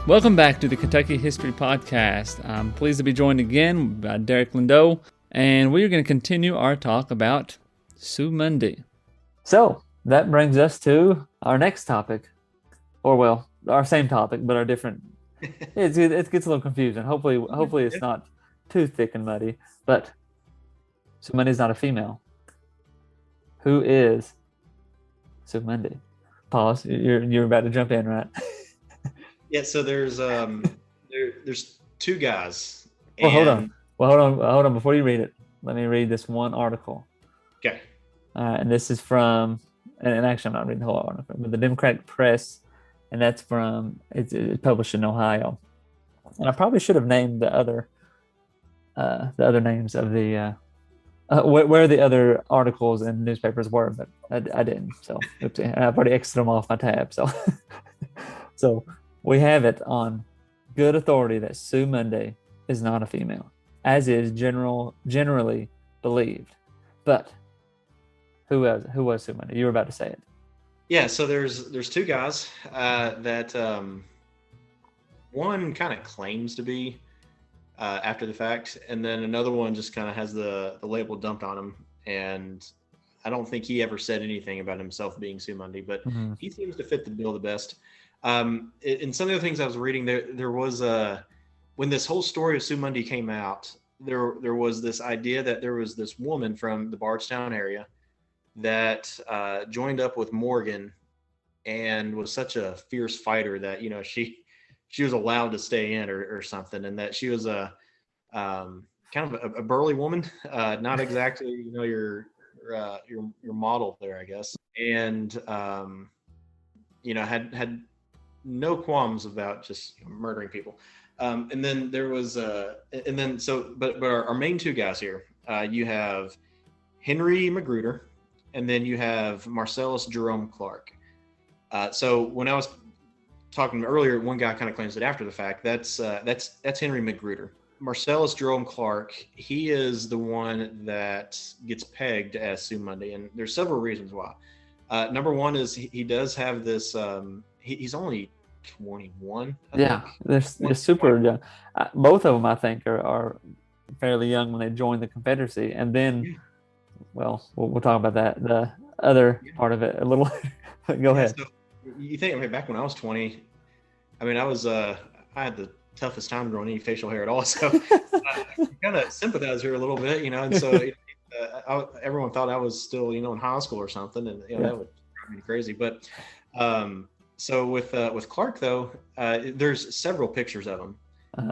Welcome back to the Kentucky History Podcast. I'm pleased to be joined again by Derek Lindeau, and we are going to continue our talk about Sue Mundy. So, that brings us to our next topic, or well, our same topic, but our different. It gets a little confusing. Hopefully it's not too thick and muddy, but Sue Mundy is not a female. Who is Sue Mundy? Pause. You're about to jump in, right? Yeah, so there's two guys. Well, hold on. Before you read it, let me read this one article. Okay. And this is from, and actually I'm not reading the whole article, but the Democratic Press, and that's from, it's published in Ohio. And I probably should have named the other names of the, where the other articles and newspapers were, but I didn't. So I've already exited them off my tab. So we have it on good authority that Sue Mundy is not a female, as is generally believed. But who was Sue Mundy? You were about to say it. Yeah, so there's two guys that one kind of claims to be after the fact, and then another one just kind of has the label dumped on him. And I don't think he ever said anything about himself being Sue Mundy, but he seems to fit the bill the best. In some of the things I was reading, there was when this whole story of Sue Mundy came out, there was this idea that there was this woman from the Bardstown area that joined up with Morgan and was such a fierce fighter that she was allowed to stay in or something, and that she was a kind of a burly woman, not exactly your model there, I guess, and had no qualms about just murdering people. And then there was but our main two guys here, you have Henry Magruder, and then you have Marcellus Jerome Clark. So when I was talking earlier, one guy kind of claims it after the fact. That's Henry Magruder. Marcellus Jerome Clark, he is the one that gets pegged as Sue Mundy, and there's several reasons why. Number one is he does have this. He's only 21. I think. They're super young. Both of them, I think, are fairly young when they joined the Confederacy, and then, we'll talk about that. The other part of it a little. Go ahead. So you think? Back when I was 20, I had the toughest time growing any facial hair at all. So I kind of sympathize here a little bit, and so everyone thought I was still, in high school or something, and that would drive me crazy. But so with Clark though, there's several pictures of him,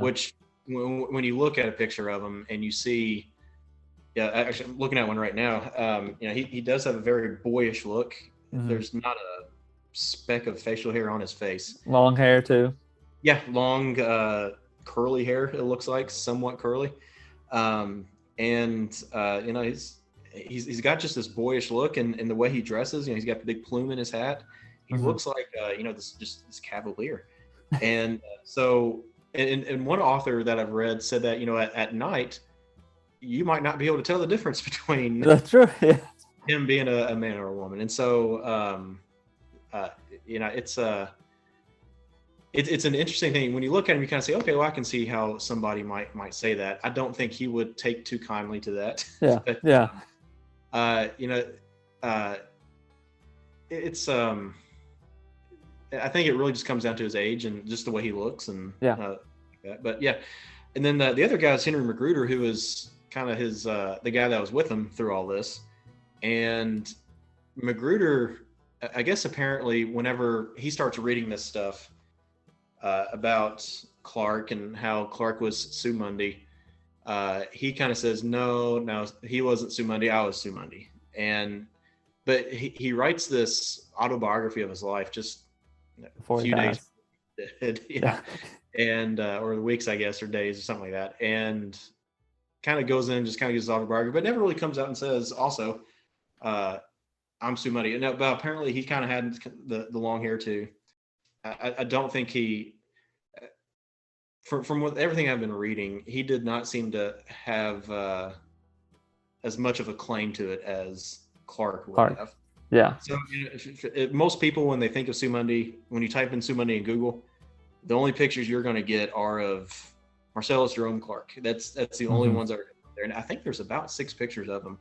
which when you look at a picture of him and you see, actually I'm looking at one right now, he does have a very boyish look. There's not a speck of facial hair on his face. Long hair too. Yeah, long curly hair. It looks like somewhat curly, and he's got just this boyish look, and the way he dresses, he's got the big plume in his hat. He looks like this cavalier, and so and one author that I've read said that at night you might not be able to tell the difference between that's true. Yeah. him being a man or a woman, and so it's an interesting thing when you look at him. You kind of say, okay, well, I can see how somebody might say that. I don't think he would take too kindly to that. Yeah, but, yeah. It's I think it really just comes down to his age and just the way he looks, and like that. But yeah, and then the other guy is Henry Magruder, who is kind of his the guy that was with him through all this. And Magruder, I guess apparently whenever he starts reading this stuff about Clark and how Clark was Sue Mundy, he kind of says, no, he wasn't Sue Mundy, I was Sue Mundy. But he writes this autobiography of his life just a few days, and or weeks, I guess, or days or something like that, and kind of goes in, just kind of gives his autobiography, but never really comes out and says also, I'm Sue Mundy. But apparently he kind of had the long hair too. I don't think he, from what everything I've been reading, he did not seem to have as much of a claim to it as Clark would have. Yeah. So most people, when they think of Sue Mundy, when you type in Sue Mundy in Google, the only pictures you're going to get are of Marcellus Jerome Clark. That's the only ones that are there. And I think there's about 6 pictures of him,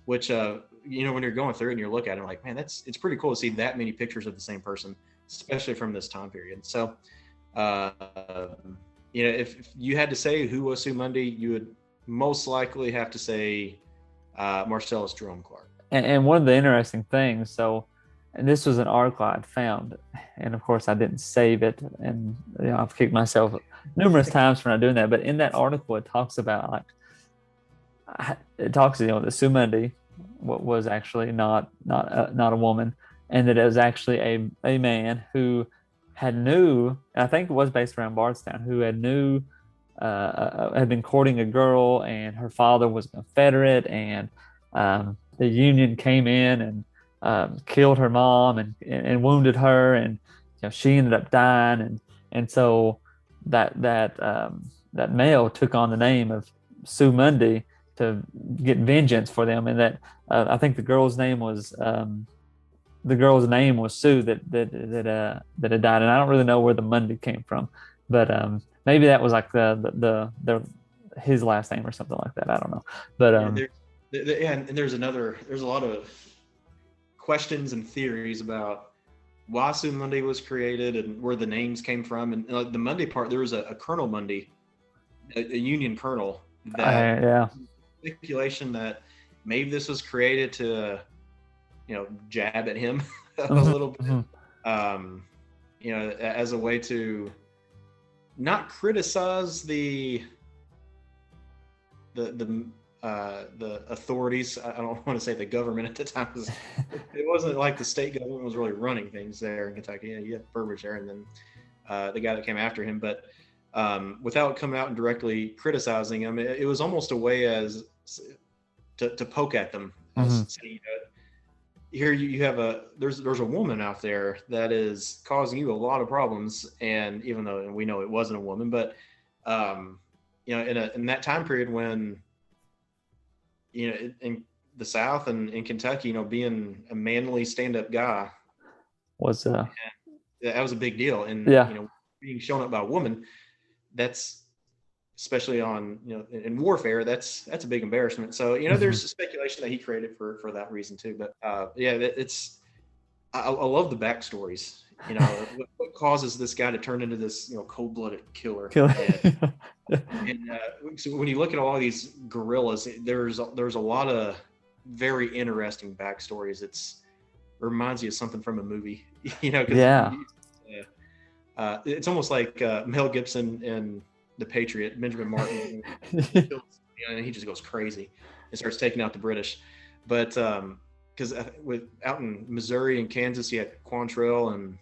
which, you know, when you're going through and you look at it, like, man, it's pretty cool to see that many pictures of the same person, especially from this time period. So, you know, if you had to say who was Sue Mundy, you would most likely have to say Marcellus Jerome Clark. And one of the interesting things, and this was an article I'd found, and of course I didn't save it, and you know, I've kicked myself numerous times for not doing that. But in that article, it talks about you know, that Sue Mundy was actually not a woman, and that it was actually a man who knew, and I think it was based around Bardstown, who had been courting a girl, and her father was a Confederate, and the Union came in and killed her mom and wounded her, and you know, she ended up dying, and so that male took on the name of Sue Mundy to get vengeance for them, and that I think the girl's name was Sue that had died, and I don't really know where the Mundy came from, but maybe that was like his last name or something like that. I don't know, but and there's a lot of questions and theories about why Sue Mundy was created and where the names came from, and the Mundy part. There was a Colonel Mundy, a Union colonel, that speculation that maybe this was created to, you know, jab at him a little bit, you know, as a way to not criticize the authorities. I don't want to say the government at the time, because it wasn't like the state government was really running things there in Kentucky. You had Burbridge there, and then the guy that came after him. But without coming out and directly criticizing him, it was almost a way as to poke at them. Saying, here you have there's a woman out there that is causing you a lot of problems, and even though we know it wasn't a woman, but you know, in that time period when, you know, in the South and in Kentucky, you know, being a manly stand-up guy was that was a big deal, and you know, being shown up by a woman, that's, especially on, you know, in warfare, that's a big embarrassment. So, you know, there's speculation that he created for that reason too. But I love the backstories. You know, what causes this guy to turn into this, you know, cold-blooded killer. And so when you look at all of these guerrillas, there's a lot of very interesting backstories. It reminds you of something from a movie. You know, it's almost like Mel Gibson and The Patriot, Benjamin Martin, and he just goes crazy and starts taking out the British. But because out in Missouri and Kansas, you had Quantrill, and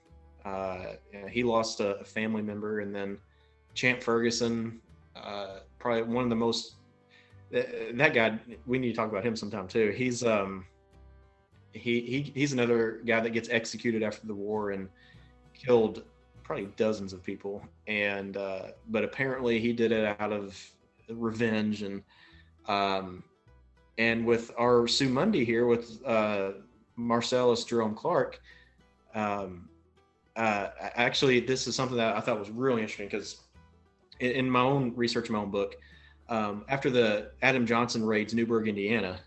he lost a family member, and then Champ Ferguson, probably one of the most. That guy, we need to talk about him sometime too. He's he's another guy that gets executed after the war and killed probably dozens of people, and but apparently he did it out of revenge. And with our Sue Mundy here, with Marcellus Jerome Clark, actually this is something that I thought was really interesting, because in my own research, my own book, after the Adam Johnson raids Newburgh, Indiana,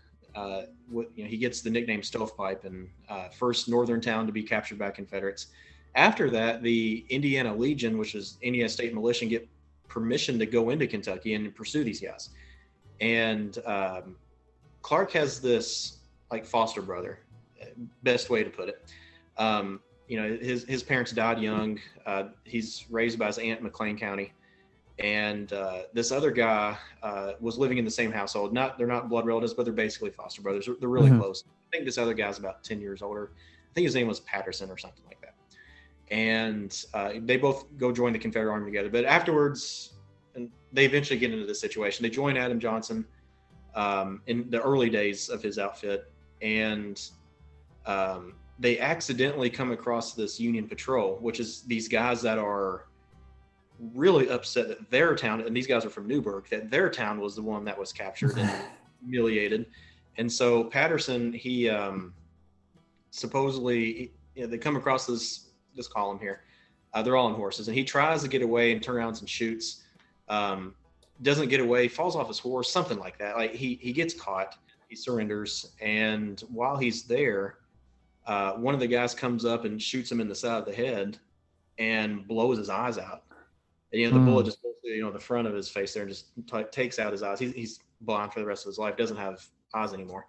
he gets the nickname Stovepipe, and first northern town to be captured by Confederates. After that, the Indiana Legion, which is Indiana State Militia, get permission to go into Kentucky and pursue these guys. And Clark has this like foster brother, best way to put it. His parents died young. He's raised by his aunt in McLean County. And this other guy was living in the same household. They're not blood relatives, but they're basically foster brothers. They're really close. I think this other guy's about 10 years older. I think his name was Patterson or something like that. And they both go join the Confederate Army together. But afterwards, and they eventually get into this situation. They join Adam Johnson in the early days of his outfit. And they accidentally come across this Union patrol, which is these guys that are really upset that their town, and these guys are from Newburgh, that their town was the one that was captured and humiliated. And so Patterson, he supposedly, they come across this column here. They're all on horses, and he tries to get away and turn around and shoots. Doesn't get away, falls off his horse, something like that. Like he gets caught, he surrenders, and while he's there, one of the guys comes up and shoots him in the side of the head and blows his eyes out. And, the bullet just goes through, the front of his face there and just takes out his eyes. He's blind for the rest of his life, doesn't have eyes anymore.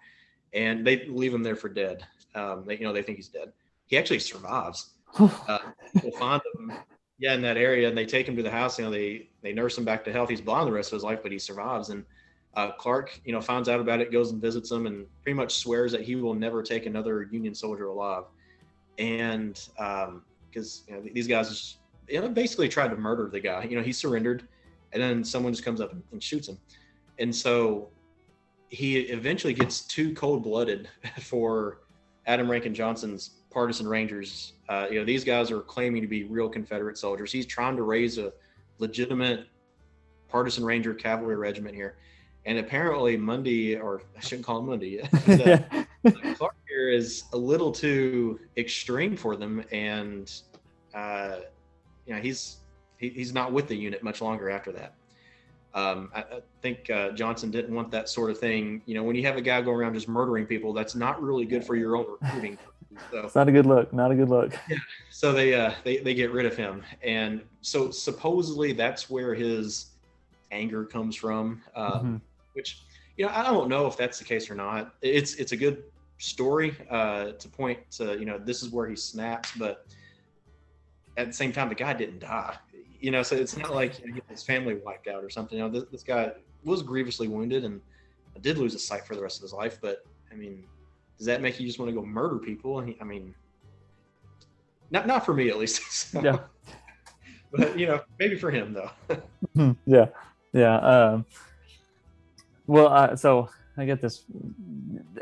And they leave him there for dead. They think he's dead. He actually survives. People find him, in that area, and they take him to the house. They nurse him back to health. He's blind the rest of his life, but he survives. And Clark, finds out about it, goes and visits him, and pretty much swears that he will never take another Union soldier alive. And because these guys just, basically tried to murder the guy. He surrendered, and then someone just comes up and shoots him. And so he eventually gets too cold-blooded for Adam Rankin Johnson's partisan Rangers. These guys are claiming to be real Confederate soldiers. He's trying to raise a legitimate partisan Ranger cavalry regiment here. And apparently Mundy, or I shouldn't call him Mundy, Clark here is a little too extreme for them. And, he's not with the unit much longer after that. I think Johnson didn't want that sort of thing. When you have a guy go around just murdering people, that's not really good for your own recruiting. So, it's not a good look. Not a good look. Yeah. So they get rid of him, and so supposedly that's where his anger comes from. Which I don't know if that's the case or not. It's a good story to point to. This is where he snaps, but at the same time, the guy didn't die. So it's not like his family wiped out or something. This guy was grievously wounded and did lose his sight for the rest of his life. But does that make you just want to go murder people? Not for me at least. So. Yeah. But maybe for him though. Yeah. So I get this.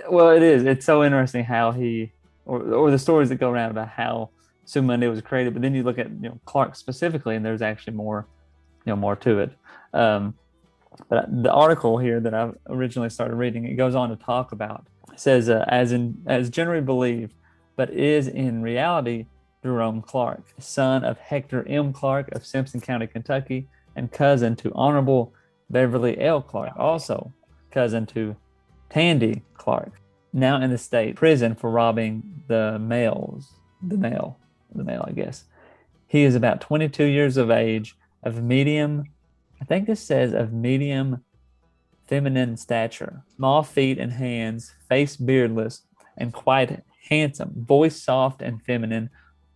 Well, it's so interesting how he or the stories that go around about how Sue Mundy was created, but then you look at Clark specifically, and there's actually more to it. But the article here that I originally started reading, it goes on to talk about. It says as generally believed, but is in reality Jerome Clark, son of Hector M. Clark of Simpson County, Kentucky, and cousin to Honorable Beverly L. Clark, also cousin to Tandy Clark, now in the state prison for robbing the male, I guess. He is about 22 years of age, of medium, I think this says of medium feminine stature, small feet and hands, face beardless, and quite handsome, voice soft and feminine,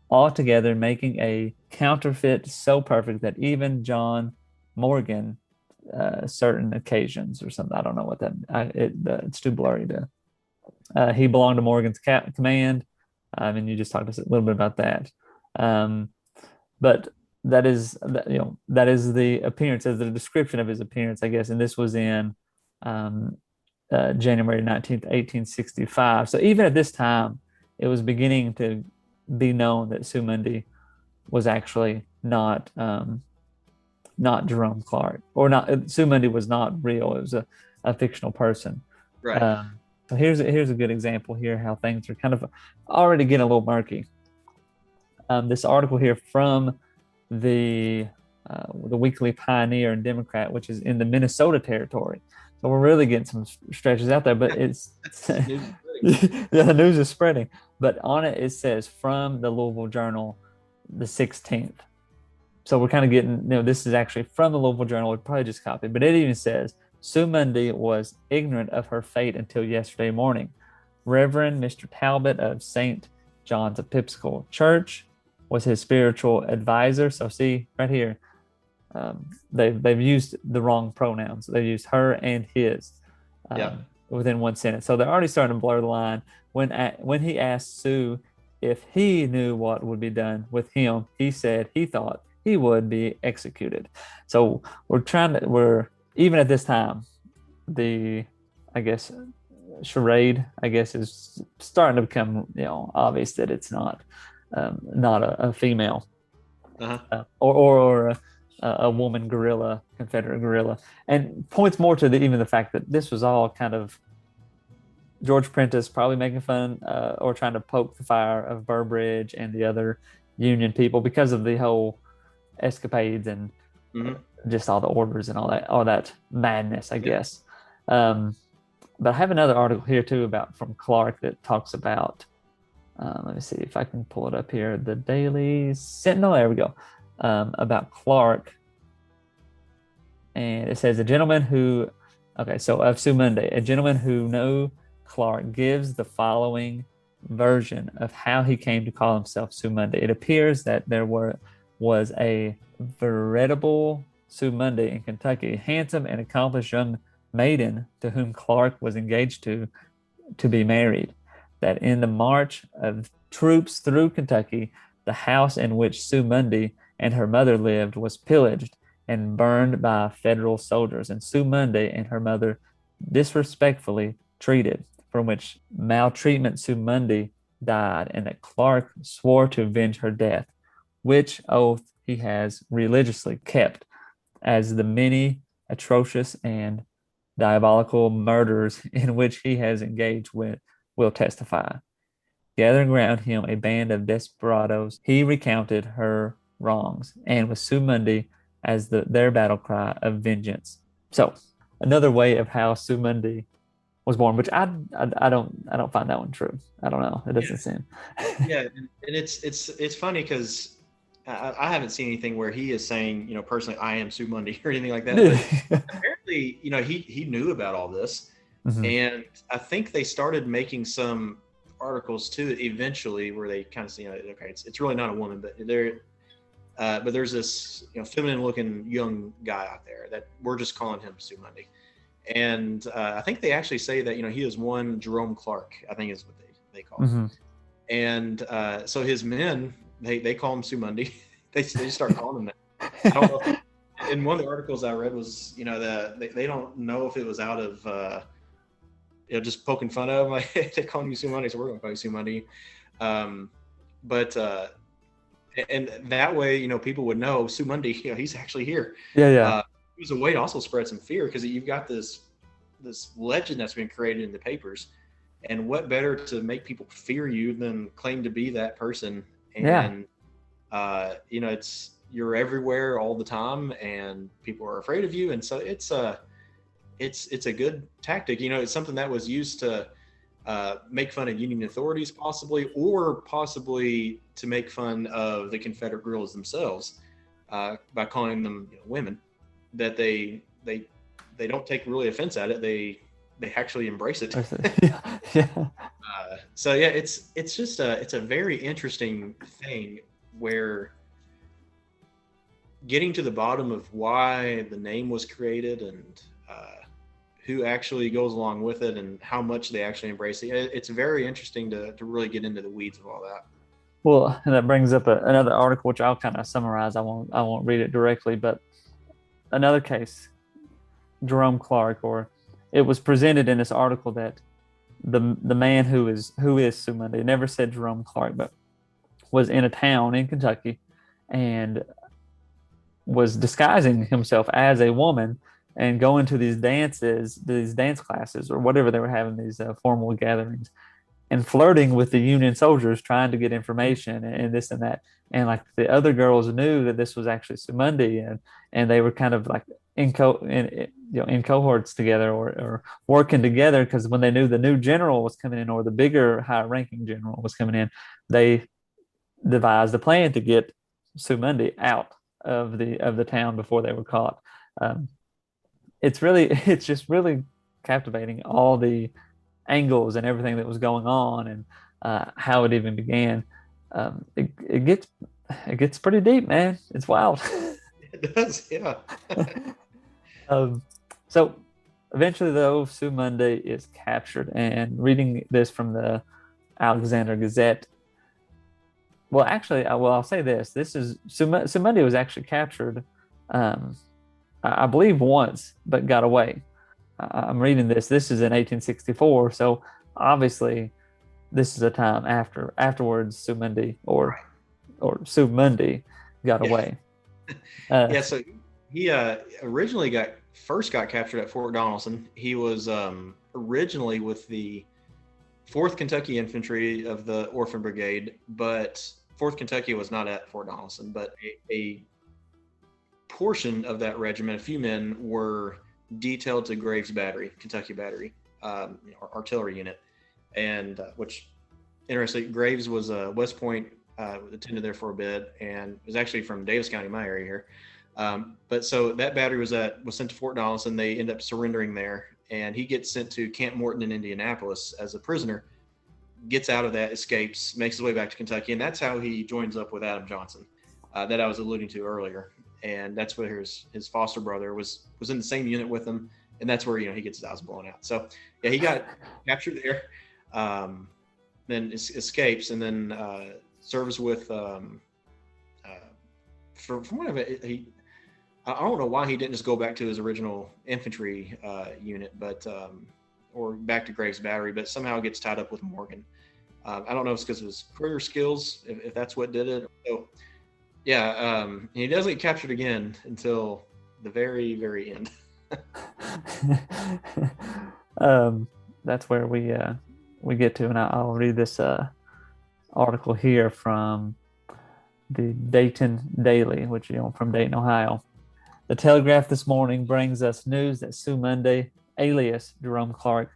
altogether making a counterfeit so perfect that even John Morgan, certain occasions or something, I don't know what that, it's too blurry to, he belonged to Morgan's command. And you just talked a little bit about that. But that is the appearance, as the description of his appearance, I guess. And this was in January 19th, 1865. So even at this time, it was beginning to be known that Sue Mundy was actually not Jerome Clark, or not. Sue Mundy was not real. It was a fictional person. Right. So here's a good example here how things are kind of already getting a little murky. This article here from the Weekly Pioneer and Democrat, which is in the Minnesota territory. So we're really getting some stretches out there, but it's the news is spreading. But on it says from the Louisville Journal, the 16th. So we're kind of getting, this is actually from the Louisville Journal. We probably just copied, but it even says Sue Mundy was ignorant of her fate until yesterday morning. Reverend Mr. Talbot of St. John's Episcopal Church was his spiritual advisor. So see right here, they've used the wrong pronouns. They used her and his within one sentence. So they're already starting to blur the line. When he asked Sue if he knew what would be done with him, he said he thought he would be executed. So we're even at this time, charade, is starting to become, obvious that it's not a female, or a woman guerrilla, Confederate guerrilla, and points more to even the fact that this was all kind of George Prentice probably making fun or trying to poke the fire of Burbridge and the other Union people because of the whole escapades and just all the orders and all that madness, I guess. But I have another article here too about from Clark that talks about. Let me see if I can pull it up here. The Daily Sentinel. There we go. About Clark, and it says of Sue Mundy, a gentleman who knew Clark gives the following version of how he came to call himself Sue Mundy. It appears that there was a veritable Sue Mundy in Kentucky, a handsome and accomplished young maiden to whom Clark was engaged to be married. That in the march of troops through Kentucky, the house in which Sue Mundy and her mother lived was pillaged and burned by Federal soldiers, and Sue Mundy and her mother disrespectfully treated, from which maltreatment Sue Mundy died, and that Clark swore to avenge her death, which oath he has religiously kept, as the many atrocious and diabolical murders in which he has engaged with will testify. Gathering around him a band of desperadoes, he recounted her wrongs, and with Sue Mundy as their battle cry of vengeance. So, another way of how Sue Mundy was born, which I don't find that one true. I don't know. It doesn't seem. Yeah, and it's funny because I haven't seen anything where he is saying, personally, I am Sue Mundy or anything like that. But apparently, he knew about all this. And I think they started making some articles too eventually where they kind of say, okay, it's really not a woman, but there's this feminine looking young guy out there that we're just calling him Sue Mundy. And I think they actually say that he is one Jerome Clark, I think is what they call him. And so his men, they call him Sue Mundy. they just start calling him that. I don't know in one of the articles I read was they don't know if it was out of just poking fun of him, like they call him Sue Mundy, so we're gonna call you Sue Mundy. But and that way people would know Sue Mundy, he's actually here. It was a way to also spread some fear because you've got this legend that's been created in the papers, and what better to make people fear you than claim to be that person. And it's you're everywhere all the time and people are afraid of you, and so it's a good tactic. It's something that was used to make fun of Union authorities possibly to make fun of the Confederate guerrillas themselves by calling them women, that they don't take really offense at it. They actually embrace it. So yeah, it's just it's a very interesting thing where getting to the bottom of why the name was created and who actually goes along with it and how much they actually embrace it. It's very interesting to really get into the weeds of all that. Well, and that brings up another article, which I'll kind of summarize. I won't read it directly, but another case, Jerome Clark, or it was presented in this article that the man who is Sue Mundy, never said Jerome Clark, but was in a town in Kentucky and was disguising himself as a woman and going to these dance classes or whatever they were having, these formal gatherings, and flirting with the Union soldiers, trying to get information and this and that. And like the other girls knew that this was actually Sue Mundy, and they were kind of like in cohorts together or working together, because when they knew the new general was coming in or the bigger high-ranking general was coming in, they devised a plan to get Sue Mundy out of the town before they were caught. It's just really captivating, all the angles and everything that was going on and how it even began. It gets pretty deep, man. It's wild. It does, yeah. So eventually, though, Sue Mundy is captured, and reading this from the Alexander Gazette. Well, actually, I'll say this. This is Sue Mundy was actually captured, I believe once, but got away. I'm reading this. This is in 1864, so obviously, this is a time afterwards. Sue Mundy or Sue Mundy got away. So he originally got captured at Fort Donelson. He was originally with the 4th Kentucky Infantry of the Orphan Brigade, but Fourth Kentucky was not at Fort Donelson, but a portion of that regiment, a few men, were detailed to Graves Battery, Kentucky Battery, artillery unit, and which, interesting, Graves was West Point, attended there for a bit, and was actually from Davis County, my area here. But so that battery was sent to Fort Donelson. They end up surrendering there, and he gets sent to Camp Morton in Indianapolis as a prisoner. Gets out of that, escapes, makes his way back to Kentucky, and that's how he joins up with Adam Johnson, that I was alluding to earlier. And that's where his foster brother was in the same unit with him, and that's where he gets his eyes blown out. So yeah, he got captured there, then escapes, and then serves with from whatever he. I don't know why he didn't just go back to his original infantry unit, but or back to Graves Battery, but somehow gets tied up with Morgan. I don't know if it's because of his career skills, if that's what did it. So, yeah, he doesn't get captured again until the very, very end. That's where we get to, and I'll read this article here from the Dayton Daily, which from Dayton, Ohio. The Telegraph this morning brings us news that Sue Mundy, alias Jerome Clark,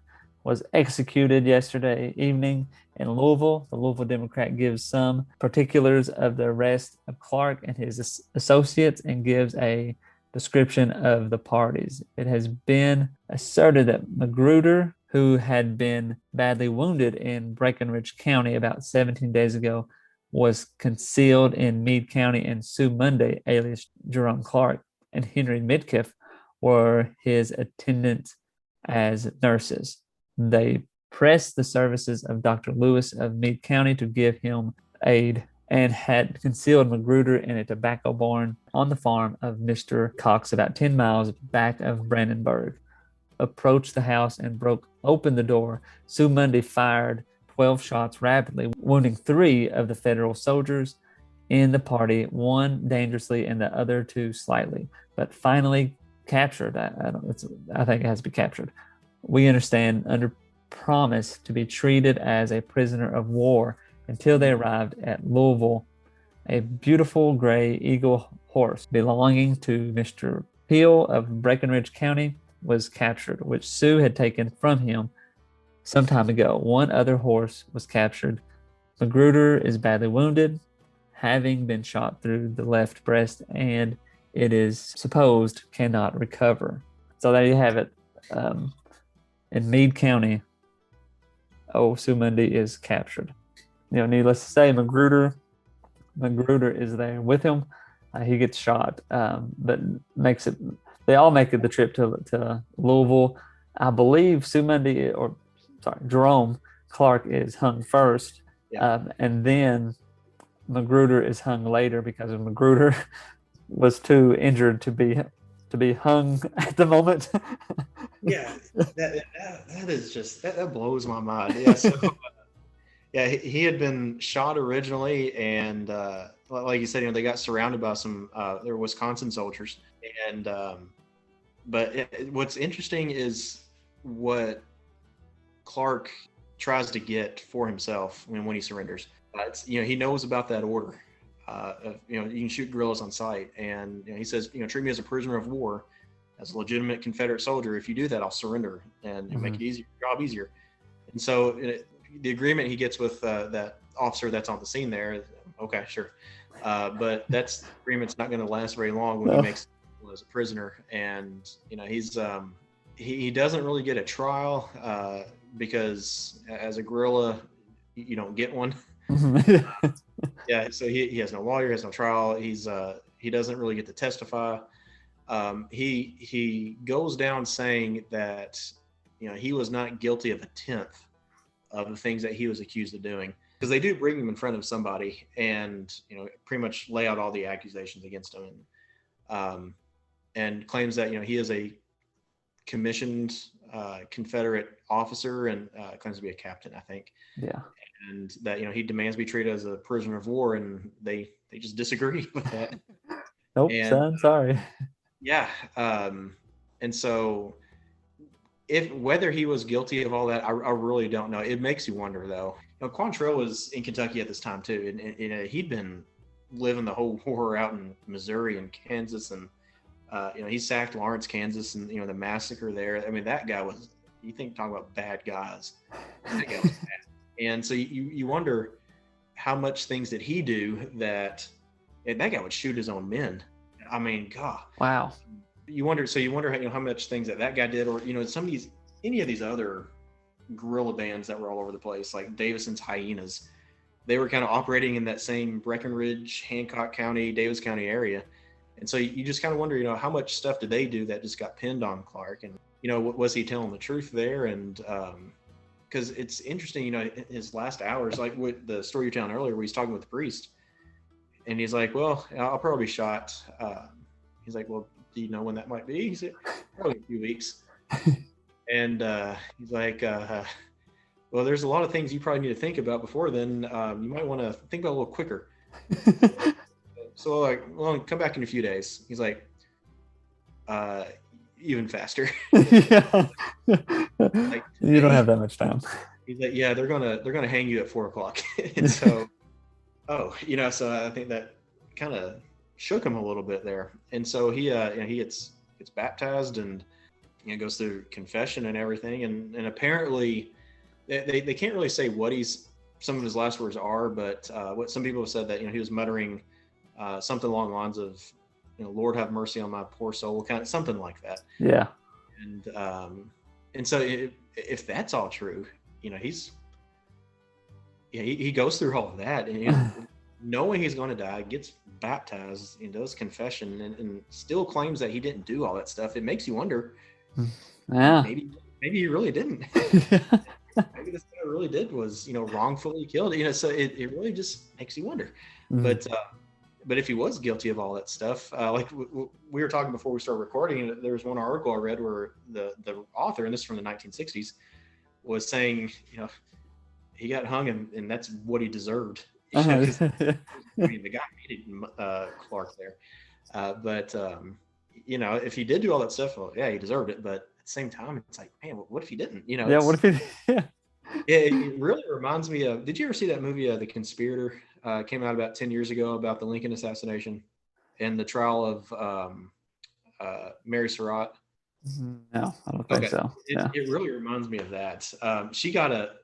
was executed yesterday evening in Louisville. The Louisville Democrat gives some particulars of the arrest of Clark and his associates and gives a description of the parties. It has been asserted that Magruder, who had been badly wounded in Breckinridge County about 17 days ago, was concealed in Meade County, and Sue Mundy, alias Jerome Clark, and Henry Midkiff were his attendants as nurses. They pressed the services of Dr. Lewis of Meade County to give him aid and had concealed Magruder in a tobacco barn on the farm of Mr. Cox about 10 miles back of Brandenburg. Approached the house and broke open the door. Sue Mundy fired 12 shots rapidly, wounding 3 of the Federal soldiers in the party, one dangerously and the other 2 slightly, but finally captured. I think it has to be captured. We understand under promise to be treated as a prisoner of war until they arrived at Louisville. A beautiful gray eagle horse belonging to Mr. Peel of Breckinridge County was captured, which Sue had taken from him some time ago. One other horse was captured. Magruder is badly wounded, having been shot through the left breast, and it is supposed cannot recover. So there you have it. In Meade County, Sue Mundy is captured. Needless to say, Magruder is there with him. He gets shot, but they all make it the trip to Louisville. I believe Jerome Clark is hung first, and then Magruder is hung later because Magruder was too injured to be hung at the moment. Yeah, that is just that blows my mind. Yeah, so he had been shot originally, and like you said, they got surrounded by some they were Wisconsin soldiers, and but what's interesting is what Clark tries to get for himself when he surrenders. He knows about that order. You can shoot guerrillas on sight, and he says, treat me as a prisoner of war, as a legitimate Confederate soldier. If you do that, I'll surrender and make it easier, your job easier. And so the agreement he gets with that officer that's on the scene there, okay, sure. But that's agreement's not going to last very long when he makes him as a prisoner. And he's he doesn't really get a trial because as a guerrilla, you don't get one. So he has no lawyer, has no trial. He doesn't really get to testify. He goes down saying that he was not guilty of a tenth of the things that he was accused of doing, because they do bring him in front of somebody and pretty much lay out all the accusations against him, and claims that he is a commissioned Confederate officer and claims to be a captain, I think. Yeah. And that he demands to be treated as a prisoner of war, and they just disagree with that. Nope, son, sorry. Yeah. And so if whether he was guilty of all that, I really don't know. It makes you wonder, though. Quantrill was in Kentucky at this time too, and he'd been living the whole war out in Missouri and Kansas, and he sacked Lawrence, Kansas, and the massacre there. I mean, that guy was. You think talking about bad guys, that guy was bad. And so you wonder how much things did he do that guy would shoot his own men. I mean, God. Wow. You wonder how much things that guy did, or any of these other guerrilla bands that were all over the place, like Davison's Hyenas. They were kind of operating in that same Breckenridge, Hancock County, Davis County area. And so you just kind of wonder, how much stuff did they do that just got pinned on Clark? And, was he telling the truth there? And because it's interesting, his last hours, like with the story you're telling earlier, where he's talking with the priest. And he's like, well, I'll probably be shot. He's like, well, do you know when that might be? He said, probably a few weeks. And he's like, well, there's a lot of things you probably need to think about before then. You might want to think about it a little quicker. So like, well, come back in a few days. He's like, even faster. Yeah. Like, you don't have that much time. He's like, yeah, they're gonna hang you at 4:00. And so, so I think that kind of shook him a little bit there. And so he gets baptized and goes through confession and everything. And apparently they can't really say what some of his last words are, but what some people have said that, he was muttering something along the lines of, Lord have mercy on my poor soul, kind of something like that. Yeah. And so if that's all true, he goes through all of that, and knowing he's going to die, gets baptized and does confession, and still claims that he didn't do all that stuff. It makes you wonder. Yeah. Maybe he really didn't. Maybe this guy really did was wrongfully killed. So it really just makes you wonder. Mm-hmm. But if he was guilty of all that stuff, like we were talking before we started recording, there was one article I read where the author, and this is from the 1960s, was saying, he got hung and that's what he deserved. I mean, the guy hated Clark there. But if he did do all that stuff, well, yeah, he deserved it. But at the same time, it's like, man, what if he didn't? Yeah, what if he? Yeah. It really reminds me of. Did you ever see that movie, The Conspirator? Came out about 10 years ago about the Lincoln assassination and the trial of Mary Surratt. No, I don't think so. It really reminds me of that. She got a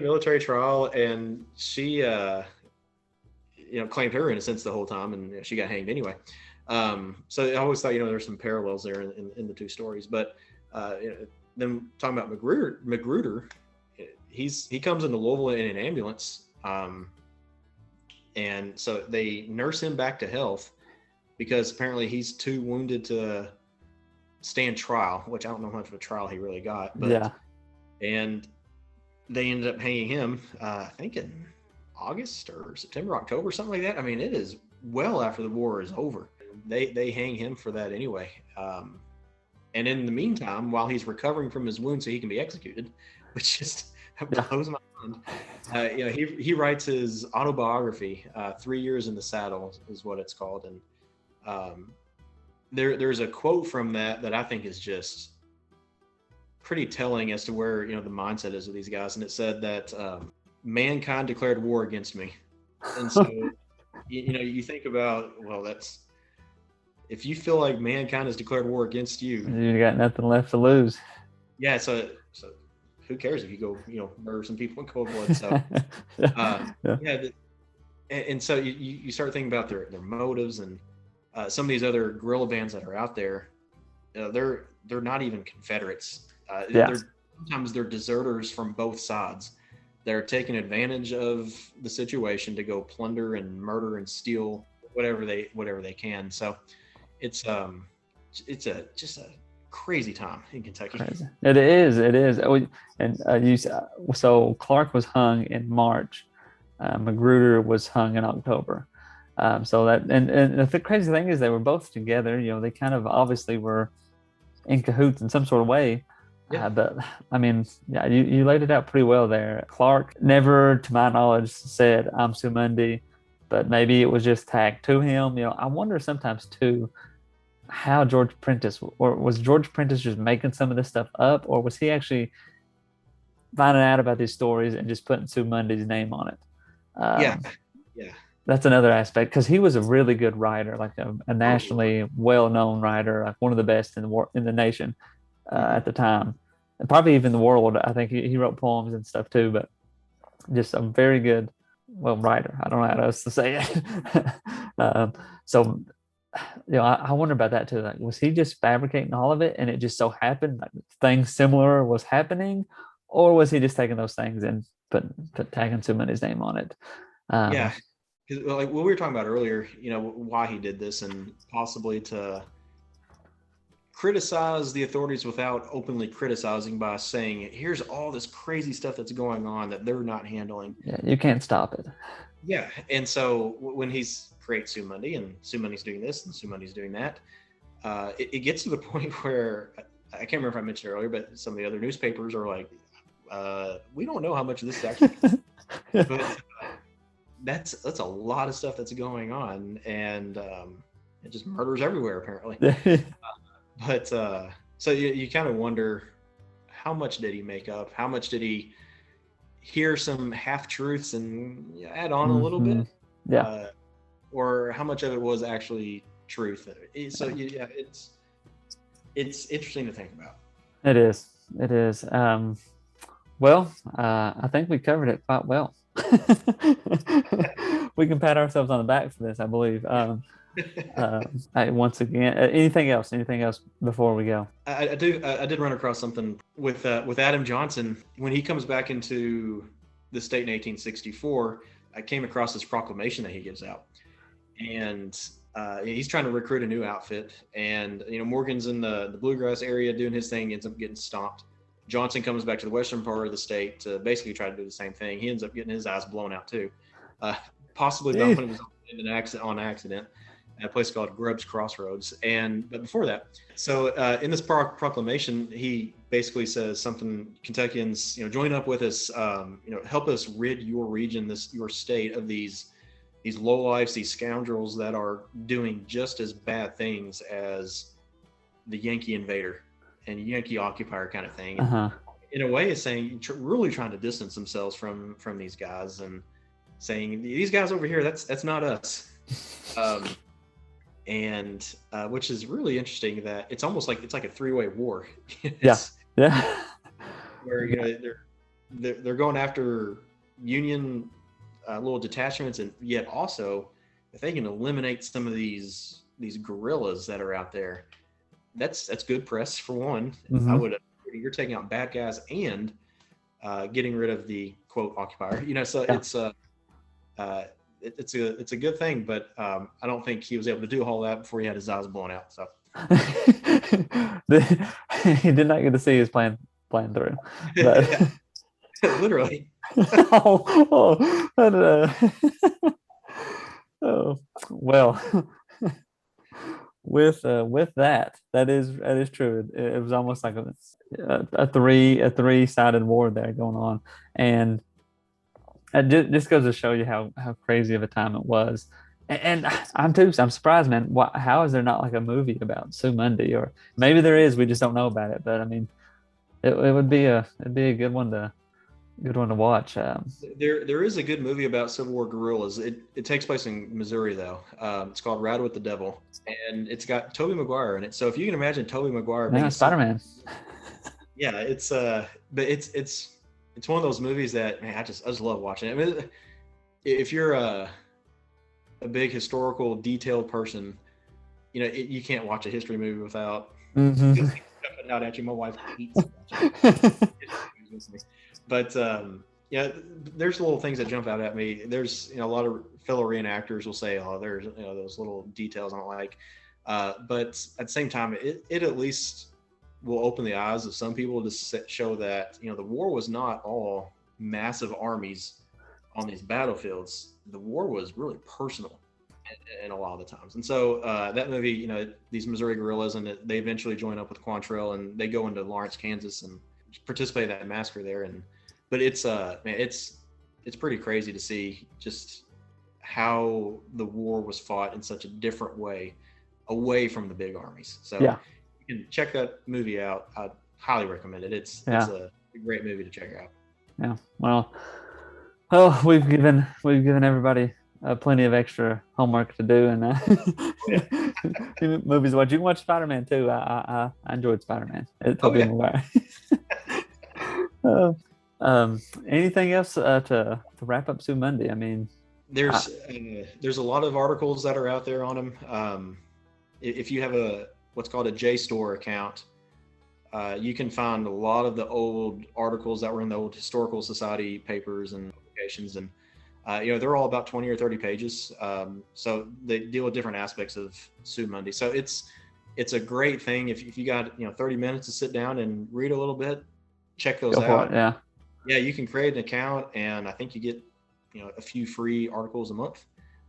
military trial, and she claimed her innocence the whole time, and she got hanged anyway. So I always thought there's some parallels there in the two stories. But then talking about Magruder, he comes into Louisville in an ambulance. And so they nurse him back to health because apparently he's too wounded to stand trial, which I don't know how much of a trial he really got. But, yeah. And they ended up hanging him, I think in August or September, October, something like that. I mean, it is well after the war is over. They hang him for that anyway. And in the meantime, while he's recovering from his wound so he can be executed, which just blows my mind. He writes his autobiography, 3 Years in the Saddle is what it's called. And there's a quote from that I think is just pretty telling as to where, the mindset is of these guys. And it said that mankind declared war against me. And so, you think about, well, if you feel like mankind has declared war against you, you got nothing left to lose. Yeah. So who cares if you go, murder some people in cold blood? So, and so you start thinking about their motives, and some of these other guerrilla bands that are out there, they're not even Confederates. Sometimes they're deserters from both sides. They're taking advantage of the situation to go plunder and murder and steal whatever they can. So it's just a crazy time in Kentucky. Crazy. It is. And so Clark was hung in March. Magruder was hung in October. So that and the crazy thing is they were both together. They kind of obviously were in cahoots in some sort of way. Yeah. But I mean, yeah, you laid it out pretty well there. Clark never, to my knowledge, said I'm Sue Mundy, but maybe it was just tagged to him. I wonder sometimes too how George Prentice, or was George Prentice just making some of this stuff up, or was he actually finding out about these stories and just putting Sue Mundy's name on it? Yeah, Um, yeah. that's another aspect because he was a really good writer, like a Oh, nationally well-known writer, like one of the best in the nation mm-hmm. at the time, and probably even the world. I think he wrote poems and stuff too, but just a very good, well, writer. I don't know how else to say it. So, I wonder about that too. Like, was he just fabricating all of it, and it just so happened like things similar was happening, or was he just taking those things and tagging somebody's name on it? Yeah, Um, because like what we were talking about earlier, why he did this and possibly to criticize the authorities without openly criticizing by saying, here's all this crazy stuff that's going on that they're not handling. yeah, you can't stop it. Yeah. And so when he's create Sue Mundy and Sue Mundy's doing this and Sue Mundy's doing that, it gets to the point where I can't remember if I mentioned earlier, but some of the other newspapers are like, we don't know how much of this is actually, but that's a lot of stuff that's going on, and it just murders everywhere apparently. But so you kind of wonder, how much did he make up? How much did he hear some half truths and add on a little bit? Yeah. Or how much of it was actually truth? So yeah, it's interesting to think about. It is. It is. Well, I think we covered it quite well. We can pat ourselves on the back for this, I believe. Once again, anything else? Anything else before we go? I did run across something with Adam Johnson when he comes back into the state in 1864. I came across this proclamation that he gives out, and he's trying to recruit a new outfit. And Morgan's in the bluegrass area doing his thing, ends up getting stomped. Johnson comes back to the western part of the state to basically try to do the same thing. He ends up getting his eyes blown out too, possibly by one of his in an accident at a place called Grubb's Crossroads. But before that, so in this proclamation, he basically says something: Kentuckians, join up with us, help us rid your region, your state, of these lowlifes, these scoundrels that are doing just as bad things as the Yankee invader and Yankee occupier kind of thing. And in a way, it's saying really trying to distance themselves from these guys and saying, these guys over here, that's not us. And which is really interesting, that it's almost like it's like a three-way war. Yeah. Where they're going after Union little detachments, and yet also if they can eliminate some of these guerrillas that are out there, that's good press for one. Mm-hmm. I would you're taking out bad guys and getting rid of the quote occupier. So yeah. It's a good thing, but I don't think he was able to do all that before he had his eyes blown out. So he did not get to see his plan through. But literally. Well, with that is true. It was almost like a three-sided war there going on, and it just goes to show you how crazy of a time it was. And I'm surprised, man. How is there not like a movie about Sue Mundy? Or maybe there is, we just don't know about it. But I mean, it would be a good one to watch. There is a good movie about Civil War guerrillas. It takes place in Missouri though. It's called Ride with the Devil, and it's got Tobey Maguire in it. So if you can imagine Tobey Maguire being Spider-Man. Yeah, but it's one of those movies that, man, I just love watching it. I mean, if you're a big historical detailed person, you can't watch a history movie without jumping out at you. My wife hates watching. But there's little things that jump out at me. There's a lot of fellow reenactors will say, oh, there's those little details I don't like. But at the same time, it at least will open the eyes of some people to show that the war was not all massive armies on these battlefields. The war was really personal in a lot of the times. And so that movie, these Missouri guerrillas, and they eventually join up with Quantrill, and they go into Lawrence, Kansas, and participate in that massacre there. But it's pretty crazy to see just how the war was fought in such a different way away from the big armies. So yeah, you can check that movie out. I highly recommend it. It's a great movie to check out. Yeah. Well, we've given everybody plenty of extra homework to do, and movies to watch. You can watch Spider-Man too. I enjoyed Spider-Man. Tobey Maguire. Anything else to wrap up Sue Mundy? I mean, there's a lot of articles that are out there on him. If you have what's called a JSTOR account, you can find a lot of the old articles that were in the old Historical Society papers and publications, and they're all about 20 or 30 pages. So they deal with different aspects of Sue Mundy. So it's a great thing if you got 30 minutes to sit down and read a little bit, check those out. Yeah, you can create an account, and I think you get a few free articles a month,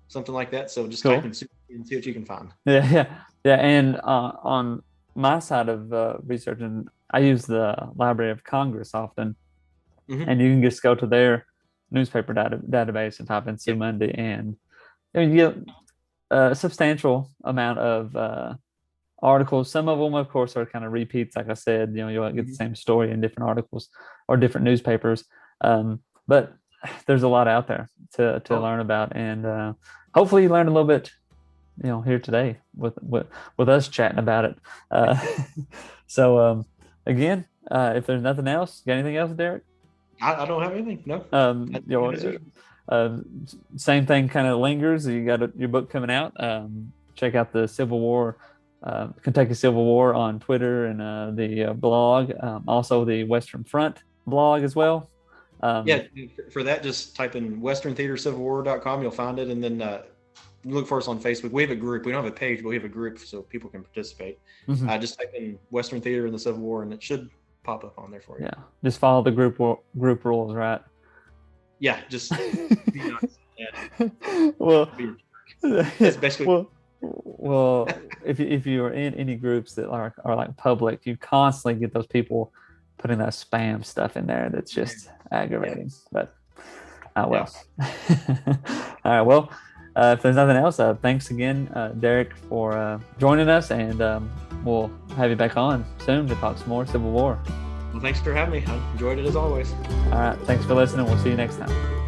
something like that. So just type in Sue and see what you can find. Yeah. And on my side of researching, I use the Library of Congress often, and you can just go to their newspaper database and type in Sue Mundy, and you get a substantial amount of articles. Some of them, of course, are kind of repeats. Like I said, you'll get the same story in different articles or different newspapers. But there's a lot out there to learn about, and hopefully you learned a little bit, here today with us chatting about it. So again, if there's nothing else, you got anything else, Derek? I don't have anything. No. Same thing kind of lingers. You got your book coming out. Check out the Civil War, Kentucky Civil War on Twitter and the blog. Also the Western Front blog as well. For that, just type in westerntheatercivilwar.com. You'll find it, and then look for us on Facebook. We have a group. We don't have a page, but we have a group so people can participate. Just type in Western Theater and the Civil War, and it should pop up on there for you. Yeah, just follow the group rules, right? Yeah, just be nice. Well, that's basically. Well, if you are in any groups that are like public, you constantly get those people putting that spam stuff in there that's just aggravating. But well. All right. Well, if there's nothing else, thanks again, Derek, for joining us, and we'll have you back on soon to talk some more Civil War. Well, thanks for having me. I enjoyed it as always. All right. Thanks for listening. We'll see you next time.